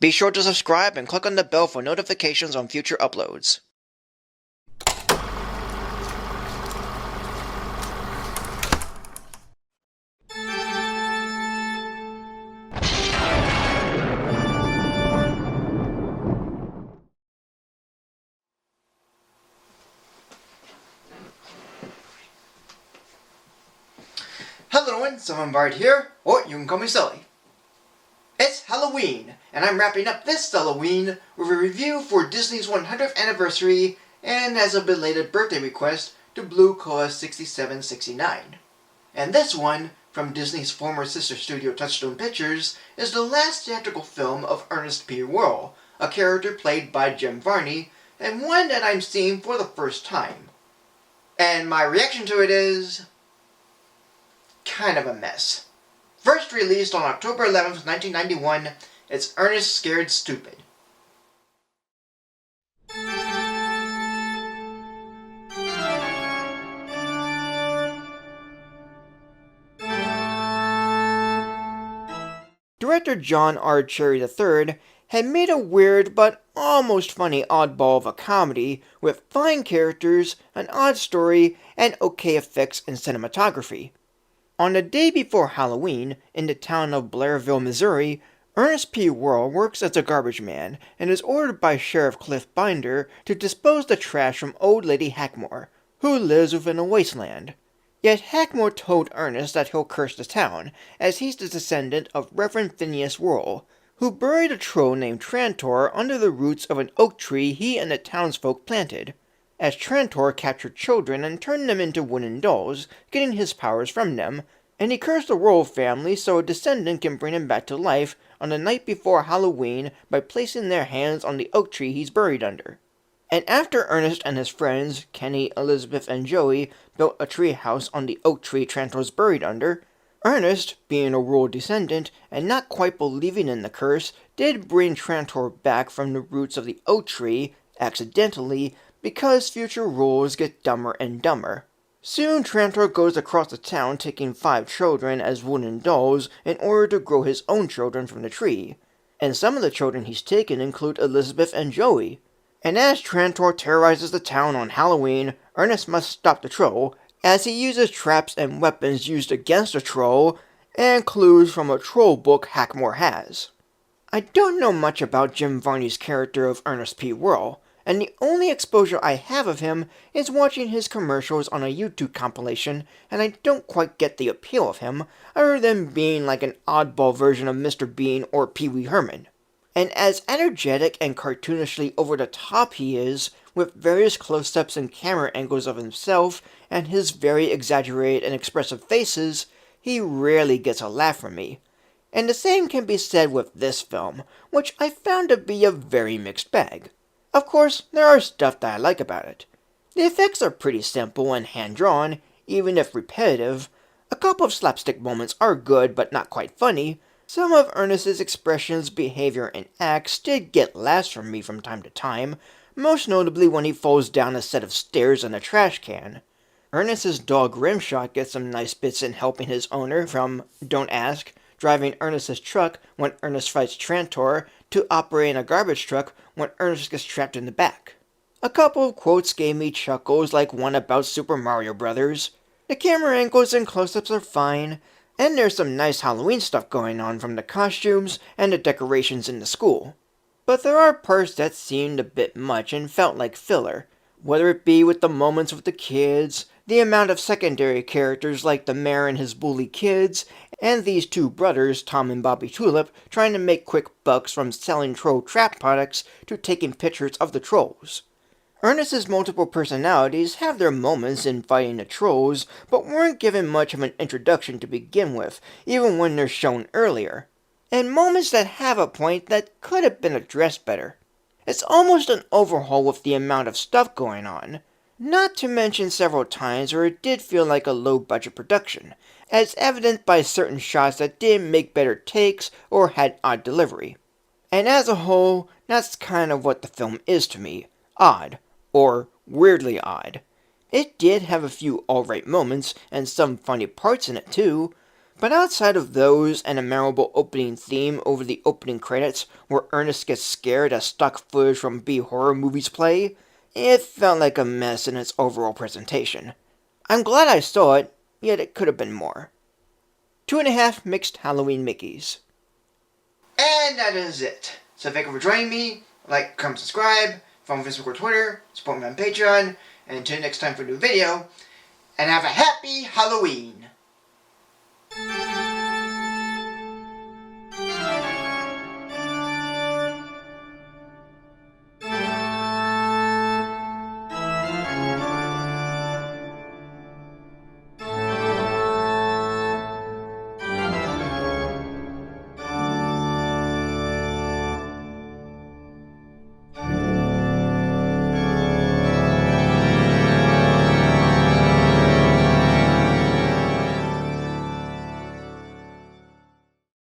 Be sure to subscribe and click on the bell for notifications on future uploads. Hello everyone, Sulli-Ween here, or you can call me Sully. It's Halloween, and I'm wrapping up this Sulli-Ween with a review for Disney's 100th anniversary and as a belated birthday request to Blue Cause 6769. And this one, from Disney's former sister studio Touchstone Pictures, is the last theatrical film of Ernest P. Worrell, a character played by Jim Varney, and one that I'm seeing for the first time. And my reaction to it is kind of a mess. First released on October 11th, 1991, it's Ernest Scared Stupid. Director John R. Cherry III had made a weird but almost funny oddball of a comedy with fine characters, an odd story, and okay effects and cinematography. On the day before Halloween, in the town of Blairville, Missouri, Ernest P. Worrell works as a garbage man and is ordered by Sheriff Cliff Binder to dispose the trash from Old Lady Hackmore, who lives within a wasteland. Yet Hackmore told Ernest that he'll curse the town, as he's the descendant of Reverend Phineas Worrell, who buried a troll named Trantor under the roots of an oak tree he and the townsfolk planted, as Trantor captured children and turned them into wooden dolls, getting his powers from them, and he cursed the Worrell family so a descendant can bring him back to life on the night before Halloween by placing their hands on the oak tree he's buried under. And after Ernest and his friends, Kenny, Elizabeth, and Joey, built a tree house on the oak tree Trantor's buried under, Ernest, being a Worrell descendant and not quite believing in the curse, did bring Trantor back from the roots of the oak tree, accidentally, because future Worrells get dumber and dumber. Soon Trantor goes across the town taking 5 children as wooden dolls in order to grow his own children from the tree. And some of the children he's taken include Elizabeth and Joey. And as Trantor terrorizes the town on Halloween, Ernest must stop the troll, as he uses traps and weapons used against the troll, and clues from a troll book Hackmore has. I don't know much about Jim Varney's character of Ernest P. Worrell, and the only exposure I have of him is watching his commercials on a YouTube compilation, and I don't quite get the appeal of him, other than being like an oddball version of Mr. Bean or Pee Wee Herman. And as energetic and cartoonishly over the top he is, with various close-ups and camera angles of himself, and his very exaggerated and expressive faces, he rarely gets a laugh from me. And the same can be said with this film, which I found to be a very mixed bag. Of course, there are stuff that I like about it. The effects are pretty simple and hand-drawn, even if repetitive. A couple of slapstick moments are good but not quite funny. Some of Ernest's expressions, behavior, and acts did get laughs from me from time to time, most notably when he falls down a set of stairs in a trash can. Ernest's dog Rimshot gets some nice bits in helping his owner, from Don't Ask, driving Ernest's truck when Ernest fights Trantor, to operating a garbage truck when Ernest gets trapped in the back. A couple of quotes gave me chuckles, like one about Super Mario Brothers. The camera angles and close-ups are fine, and there's some nice Halloween stuff going on from the costumes and the decorations in the school. But there are parts that seemed a bit much and felt like filler, whether it be with the moments with the kids, the amount of secondary characters like the mayor and his bully kids, and these 2 brothers, Tom and Bobby Tulip, trying to make quick bucks from selling troll trap products to taking pictures of the trolls. Ernest's multiple personalities have their moments in fighting the trolls, but weren't given much of an introduction to begin with, even when they're shown earlier. And moments that have a point that could have been addressed better. It's almost an overhaul with the amount of stuff going on. Not to mention several times where it did feel like a low-budget production, as evident by certain shots that didn't make better takes or had odd delivery. And as a whole, that's kind of what the film is to me. Odd. Or weirdly odd. It did have a few alright moments, and some funny parts in it too, But outside of those and a memorable opening theme over the opening credits where Ernest gets scared as stock footage from B horror movies play, it felt like a mess in its overall presentation. I'm glad I saw it, yet it could have been more. 2.5 mixed Halloween Mickeys. And that is it. So thank you for joining me. Like, comment, subscribe, follow me on Facebook or Twitter, support me on Patreon, and until next time for a new video, and have a happy Halloween!